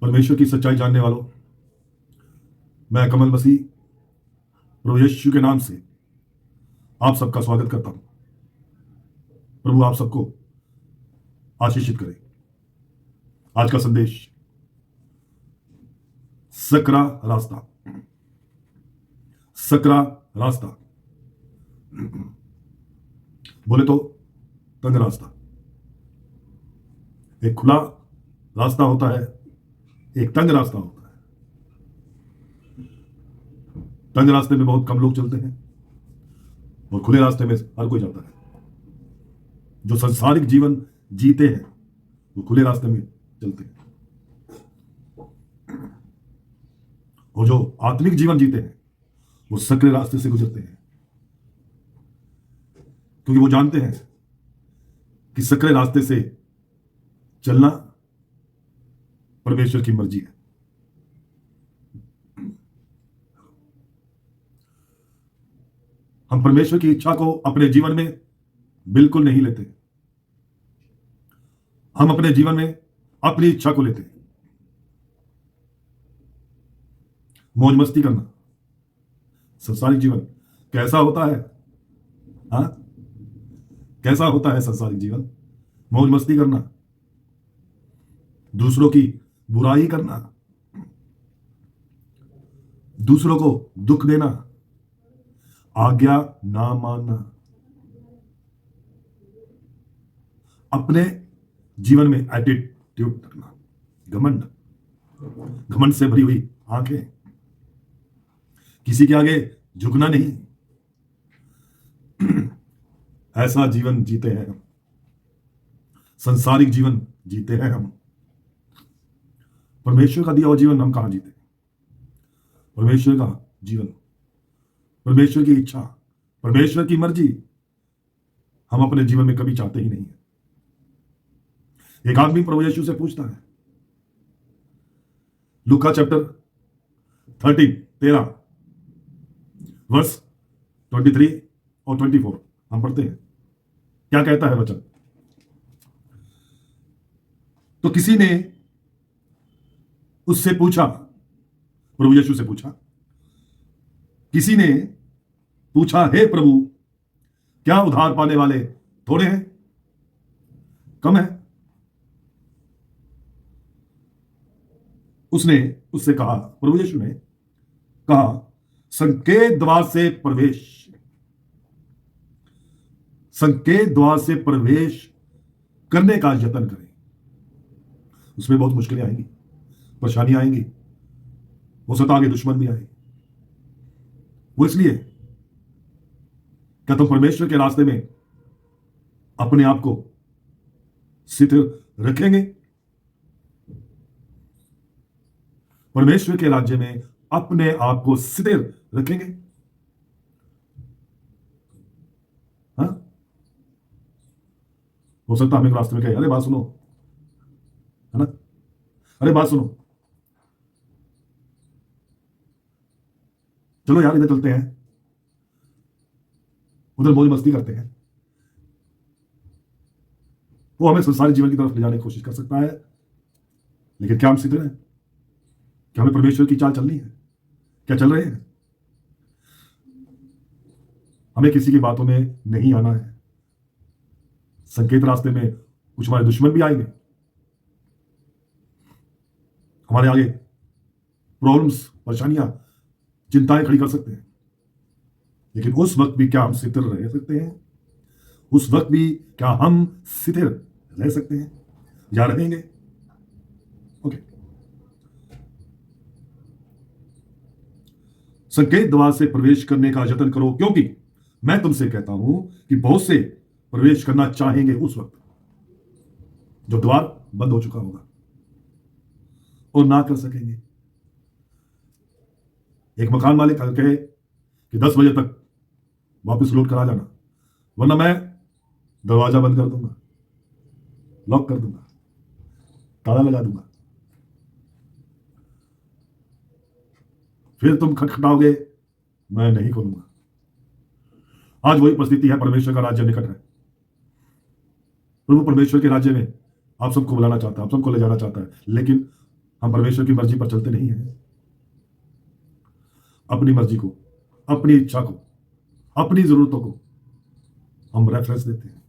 परमेश्वर की सच्चाई जानने वालों, मैं कमल मसीह प्रभु यीशु के नाम से आप सबका स्वागत करता हूं। प्रभु आप सबको आशीषित करे। आज का संदेश सकरा रास्ता। सकरा रास्ता बोले तो तंग रास्ता। एक खुला रास्ता होता है, एक तंग रास्ता होता है। तंग रास्ते में बहुत कम लोग चलते हैं और खुले रास्ते में हर कोई जाता है। जो संसारिक जीवन जीते हैं वो खुले रास्ते में चलते हैं, और जो आत्मिक जीवन जीते हैं वो सकरे रास्ते से गुजरते हैं, क्योंकि वो जानते हैं कि सकरे रास्ते से चलना परमेश्वर की मर्जी है। हम परमेश्वर की इच्छा को अपने जीवन में बिल्कुल नहीं लेते। हम अपने जीवन में अपनी इच्छा को लेते हैं। मौज मस्ती करना, संसारिक जीवन कैसा होता है? हाँ, कैसा होता है संसारिक जीवन? मौज मस्ती करना, दूसरों की बुराई करना, दूसरों को दुख देना, आज्ञा ना मानना, अपने जीवन में एटीट्यूड रखना, घमंड, घमंड से भरी हुई आंखें, किसी के आगे झुकना नहीं। ऐसा जीवन जीते हैं हम, संसारिक जीवन जीते हैं हम। परमेश्वर का दिया हुआ जीवन हम कहां जीते? परमेश्वर का जीवन, परमेश्वर की इच्छा, परमेश्वर की मर्जी हम अपने जीवन में कभी चाहते ही नहीं है। एक आदमी प्रभु यीशु से पूछता है, लूका चैप्टर 13 वर्ष 23 और 24 हम पढ़ते हैं। क्या कहता है वचन? तो किसी ने उससे पूछा, प्रभु यीशु से पूछा, किसी ने पूछा, हे प्रभु, क्या उधार पाने वाले थोड़े हैं, कम है? उसने उससे कहा, प्रभु यीशु ने कहा, संकेत द्वार से प्रवेश, संकेत द्वार से प्रवेश करने का यत्न करें। उसमें बहुत मुश्किलें आएंगी, परेशानियां आएंगी, हो सकता आगे दुश्मन भी आए। वो इसलिए क्या तुम परमेश्वर के रास्ते में अपने आप को स्थिर रखेंगे? परमेश्वर के राज्य में अपने आप को स्थिर रखेंगे? हाँ, हो सकता हमें रास्ते में कहे, अरे बात सुनो, है ना, अरे बात सुनो, चलो यार इधर चलते हैं, उधर मौज मस्ती करते हैं। वो हमें संसारिक जीवन की तरफ ले जाने की कोशिश कर सकता है, लेकिन क्या हम स्थिर हैं? क्या हमें परमेश्वर की चाल चलनी है? क्या चल रहे हैं? हमें किसी की बातों में नहीं आना है। संकेत रास्ते में कुछ हमारे दुश्मन भी आएंगे, हमारे आगे प्रॉब्लम्स, परेशानियां, चिंताएं खड़ी कर सकते हैं, लेकिन उस वक्त भी क्या हम स्थिर रह सकते हैं? उस वक्त भी क्या हम स्थिर रह सकते हैं या रहेंगे? ओके, संकेत द्वार से प्रवेश करने का यत्न करो, क्योंकि मैं तुमसे कहता हूं कि बहुत से प्रवेश करना चाहेंगे उस वक्त जब द्वार बंद हो चुका होगा और ना कर सकेंगे। एक मकान मालिक कहे कि 10 बजे तक वापस लौट कर आ जाना, वरना मैं दरवाजा बंद कर दूंगा, लॉक कर दूंगा, ताला लगा दूंगा। फिर तुम खटखटाओगे, मैं नहीं खोलूंगा। आज वही परिस्थिति है। परमेश्वर का राज्य निकट है। प्रभु परमेश्वर के राज्य में आप सबको बुलाना चाहता है, आप सबको ले जाना चाहता है, लेकिन हम परमेश्वर की मर्जी पर चलते नहीं हैं। अपनी मर्जी को, अपनी इच्छा को, अपनी जरूरतों को हम रेफरेंस देते हैं।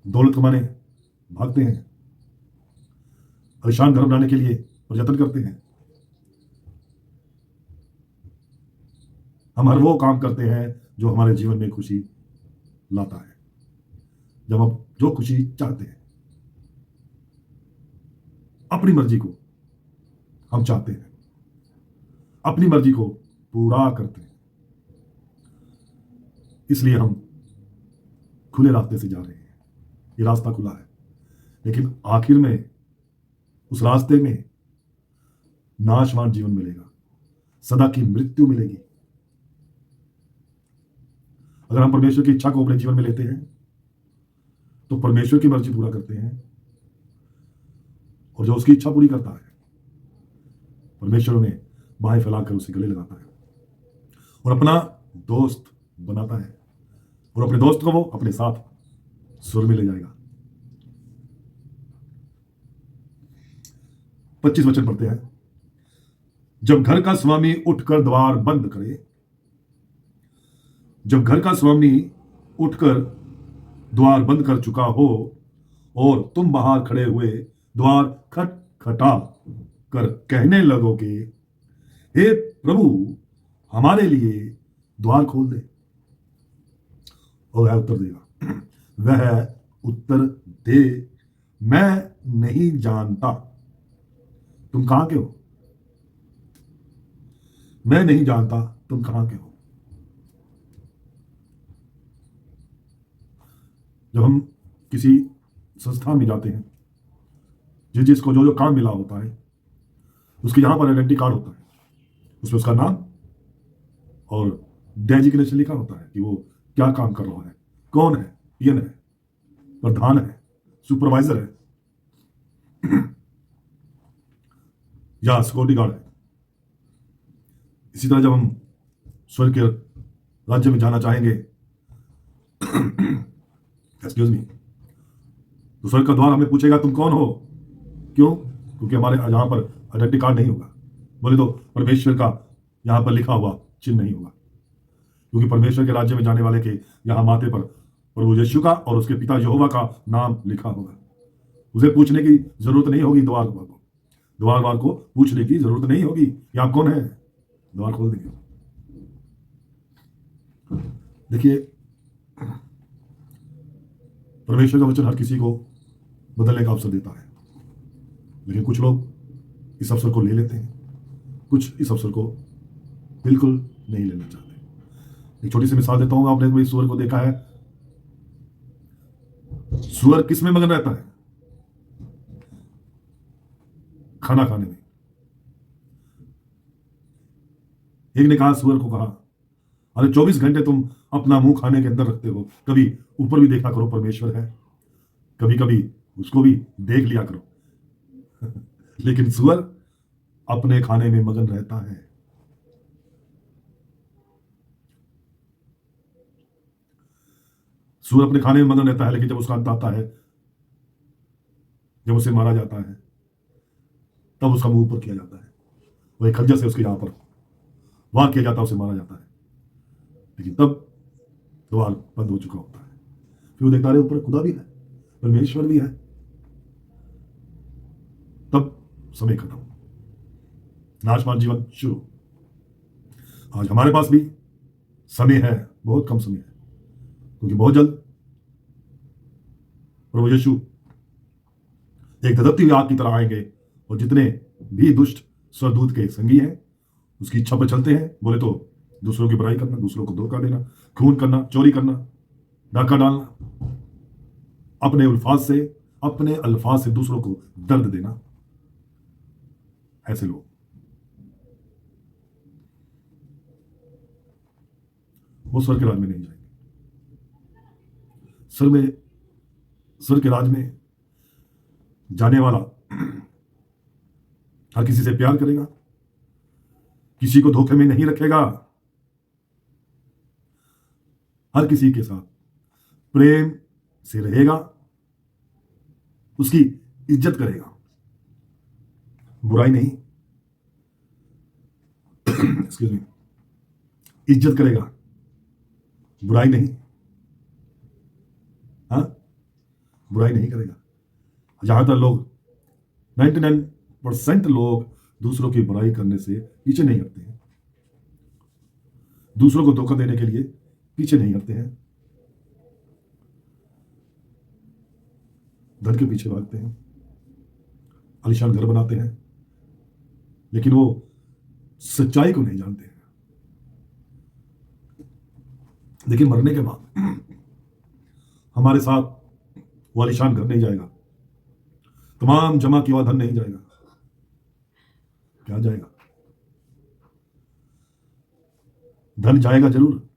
दौलत कमाने भागते हैं, आलिशान घर बनाने के लिए प्रयत्न करते हैं। हम हर वो काम करते हैं जो हमारे जीवन में खुशी लाता है, जब हम जो खुशी चाहते हैं, अपनी मर्जी को हम चाहते हैं, अपनी मर्जी को पूरा करते हैं। इसलिए हम खुले रास्ते से जा रहे हैं। ये रास्ता खुला है, लेकिन आखिर में उस रास्ते में नाशवान जीवन मिलेगा, सदा की मृत्यु मिलेगी। अगर हम परमेश्वर की इच्छा को अपने जीवन में लेते हैं तो परमेश्वर की मर्जी पूरा करते हैं, और जो उसकी इच्छा पूरी करता है परमेश्वर उन्हें बाहें फैलाकर उसे गले लगाता है और अपना दोस्त बनाता है, और अपने दोस्त को वो अपने साथ स्वर्ग में ले जाएगा। 25 वचन पढ़ते हैं। जब घर का स्वामी उठकर द्वार बंद करे, जब घर का स्वामी उठकर द्वार बंद कर चुका हो और तुम बाहर खड़े हुए द्वार खटखटा कर कहने लगोगे, हे प्रभु हमारे लिए द्वार खोल दे, और वह उत्तर देगा, वह उत्तर दे, मैं नहीं जानता तुम कहां के हो, मैं नहीं जानता तुम कहां के हो। जब हम किसी संस्था में जाते हैं, जिसको जो जो काम मिला होता है, उसके यहां पर आइडेंटिटी कार्ड होता है, उसमें उसका नाम और डेजिग्नेशन लिखा होता है कि वो क्या काम कर रहा है, कौन है, पीएन है, प्रधान है, सुपरवाइजर है या सिक्योरिटी गार्ड है। इसी तरह जब हम स्वर्ग के राज्य में जाना चाहेंगे एक्सक्यूज मी, तो स्वर्ग का द्वार हमें पूछेगा तुम कौन हो। क्यों? क्योंकि हमारे यहां पर आइडेंटिटी कार्ड नहीं होगा, बोले तो परमेश्वर का यहां पर लिखा हुआ चिन्ह नहीं होगा, क्योंकि परमेश्वर के राज्य में जाने वाले के यहां माथे पर प्रभु यीशु का और उसके पिता यहोवा का नाम लिखा होगा। उसे पूछने की जरूरत नहीं होगी, द्वार को पूछने की जरूरत नहीं होगी कि आप कौन है, द्वार खोल देंगे। देखिए, परमेश्वर का वचन हर किसी को बदलने का अवसर देता है, लेकिन कुछ लोग इस अवसर को ले लेते हैं, कुछ इस अवसर को बिल्कुल नहीं लेना चाहते। एक छोटी सी मिसाल देता हूं, आपने कोई सूअर को देखा है? सूअर किस में मगन रहता है? खाना खाने में। एक ने कहा, सूअर को कहा, अरे 24 घंटे तुम अपना मुंह खाने के अंदर रखते हो, कभी ऊपर भी देखा करो, परमेश्वर है, कभी कभी उसको भी देख लिया करो लेकिन सूअर अपने खाने में मगन रहता है। सूअर अपने खाने में मगन रहता है, लेकिन जब उसका अंत आता है, जब उसे मारा जाता है, तब उसका मुंह ऊपर किया जाता है, वो एक खंजर से उसके यहां पर वार किया जाता है, उसे मारा जाता है, लेकिन तब द्वार बंद हो चुका होता है। फिर वो देखता है ऊपर खुदा भी है, परमेश्वर भी है, तब समय खत्म, नाशवान जीवन शुरू। आज हमारे पास भी समय है, बहुत कम समय है, क्योंकि बहुत जल्द प्रभु यीशु एक धधकती हुई आग की तरह आएंगे, और जितने भी दुष्ट स्वरदूत के संगी हैं उसकी इच्छा पर चलते हैं, बोले तो दूसरों की बुराई करना, दूसरों को धोखा देना, खून करना, चोरी करना, डाका डालना, अपने अल्फाज से दूसरों को दर्द देना, ऐसे लोग वो स्वर्ग के राज में नहीं जाएंगे। स्वर्ग के राज में जाने वाला हर किसी से प्यार करेगा, किसी को धोखे में नहीं रखेगा, हर किसी के साथ प्रेम से रहेगा, उसकी इज्जत करेगा, बुराई नहीं, एक्सक्यूज मी, इज्जत करेगा, बुराई नहीं। हाँ, बुराई नहीं करेगा। ज्यादातर लोग 99% लोग दूसरों की बुराई करने से पीछे नहीं हटते हैं, दूसरों को धोखा देने के लिए पीछे नहीं हटते हैं, धन के पीछे भागते हैं, आलीशान घर बनाते हैं, लेकिन वो सच्चाई को नहीं जानते हैं। लेकिन मरने के बाद हमारे साथ वो आलीशान घर नहीं जाएगा, तमाम जमा किया हुआ धन नहीं जाएगा। क्या जाएगा? धन जाएगा जरूर।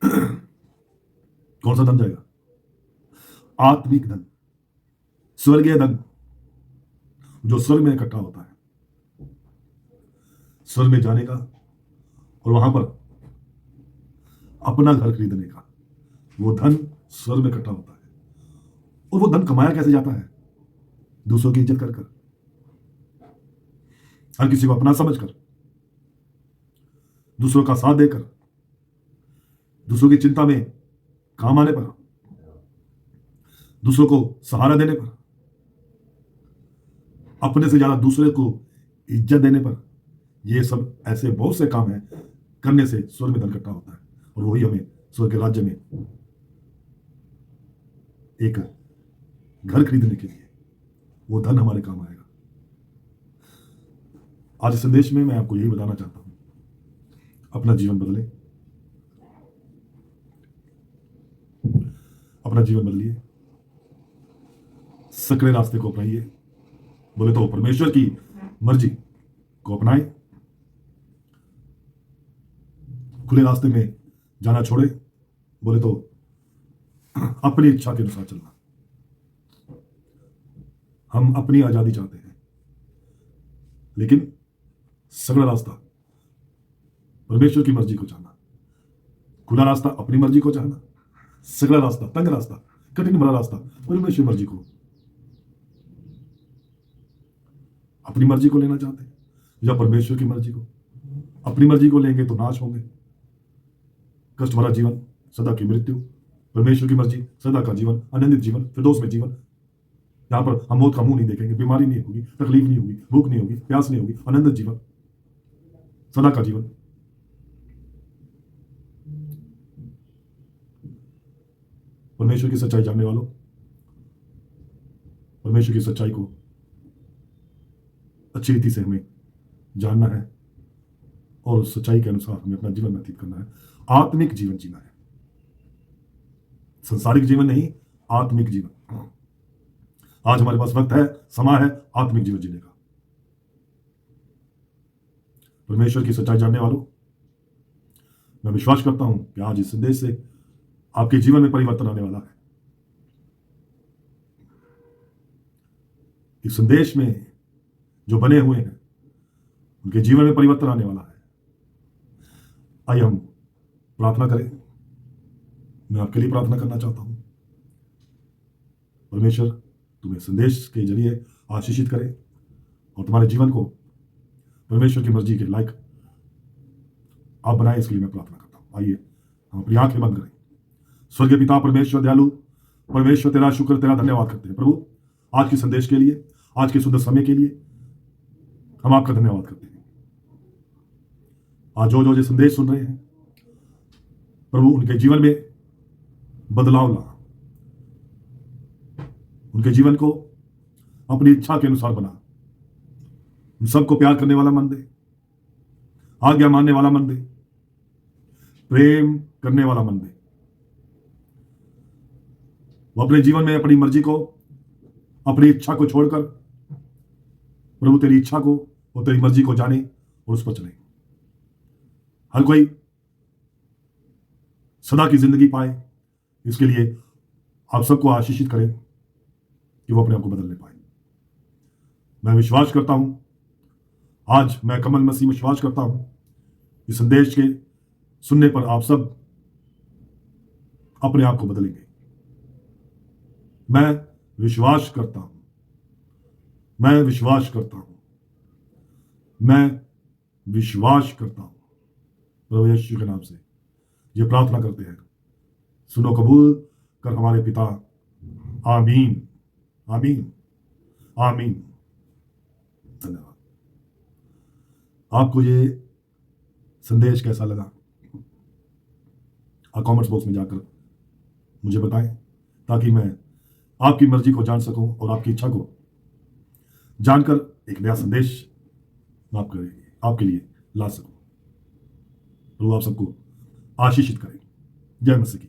कौन सा धन जाएगा? आत्मिक धन, स्वर्गीय धन, जो स्वर्ग में इकट्ठा होता है। स्वर्ग में जाने का और वहां पर अपना घर खरीदने का वो धन स्वर्ग में इकट्ठा होता है। और वो धन कमाया कैसे जाता है? दूसरों की इज्जत कर कर, हर किसी को अपना समझकर, दूसरों का साथ देकर, दूसरों की चिंता में काम आने पर, दूसरों को सहारा देने पर, अपने से ज्यादा दूसरे को इज्जत देने पर। ये सब ऐसे बहुत से काम हैं करने से स्वर्ग में धन इकट्ठा होता है, और वही हमें स्वर्ग के राज्य में एक घर खरीदने के लिए वो धन हमारे काम आएगा। आज इस संदेश में मैं आपको यही बताना चाहता हूं, अपना जीवन बदले, अपना जीवन बदलिए, सकरे रास्ते को अपनाइए। बोले तो परमेश्वर की मर्जी को अपनाएं, खुले रास्ते में जाना छोड़े। बोले तो अपनी इच्छा के अनुसार चलना। हम अपनी आजादी चाहते हैं, लेकिन सगड़ा रास्ता परमेश्वर की मर्जी को चाहना, खुला रास्ता अपनी मर्जी को चाहना, सगड़ा रास्ता, तंग रास्ता, कठिन भरा रास्ता परमेश्वर मर्जी को, अपनी मर्जी को लेना चाहते हैं या परमेश्वर की मर्जी को? अपनी मर्जी को लेंगे तो नाश होंगे, कष्ट भरा जीवन, सदा की मृत्यु। परमेश्वर की मर्जी सदा का जीवन, आनंदित जीवन, फिरदौस में जीवन, यहां पर हम मौत का मुंह नहीं देखेंगे, बीमारी नहीं होगी, तकलीफ नहीं होगी, भूख नहीं होगी, प्यास नहीं होगी, आनंदित जीवन, सदा का जीवन। परमेश्वर की सच्चाई जानने वालों, परमेश्वर की सच्चाई को अच्छी रीति से हमें जानना है और उस सच्चाई के अनुसार हमें अपना जीवन व्यतीत करना है। आत्मिक जीवन जीना है, संसारिक जीवन नहीं, आत्मिक जीवन। आज हमारे पास वक्त है, समय है आत्मिक जीवन जीने का। परमेश्वर की सच्चाई जानने वालों, मैं विश्वास करता हूं कि आज इस संदेश से आपके जीवन में परिवर्तन आने वाला है। इस संदेश में जो बने हुए हैं उनके जीवन में परिवर्तन आने वाला है। आइए हम प्रार्थना करें। मैं आपके लिए प्रार्थना करना चाहता हूं। परमेश्वर तुम्हें संदेश के जरिए आशीषित करे और तुम्हारे जीवन को परमेश्वर की मर्जी के लायक आप बनाए, इसके लिए मैं प्रार्थना करता हूं। आइए हम अपनी आंखें बंद करें। स्वर्गीय पिता परमेश्वर दयालु परमेश्वर, तेरा शुक्र, तेरा धन्यवाद करते हैं प्रभु, आज के संदेश के लिए, आज के सुंदर समय के लिए हम आपका धन्यवाद करते हैं। आज जो जो संदेश सुन रहे हैं प्रभु, उनके जीवन में बदलाव ला, उनके जीवन को अपनी इच्छा के अनुसार बना, उन सबको प्यार करने वाला मन दे, आज्ञा मानने वाला मन दे, प्रेम करने वाला मन दे। वो अपने जीवन में अपनी मर्जी को, अपनी इच्छा को छोड़कर प्रभु तेरी इच्छा को और तेरी मर्जी को जाने और उस पर चले। हर कोई सदा की जिंदगी पाए, इसके लिए आप सबको आशीषित करें कि वो अपने आप को बदलने पाए। मैं विश्वास करता हूं, आज मैं कमल मसीह विश्वास करता हूं, इस संदेश के सुनने पर आप सब अपने आप को बदलेंगे। मैं विश्वास करता हूं, मैं विश्वास करता हूं, मैं विश्वास करता हूं। प्रभु यीशु के नाम से ये प्रार्थना करते हैं, सुनो कबूल कर हमारे पिता। आमीन, आमीन, आमीन। धन्यवाद। आपको ये संदेश कैसा लगा? आप कमेंट्स बॉक्स में जाकर मुझे बताएं, ताकि मैं आपकी मर्जी को जान सकूं और आपकी इच्छा को जानकर एक नया संदेश आपके लिए ला सकूं। प्रभु आप सबको आशीषित करें। जय मसीह की।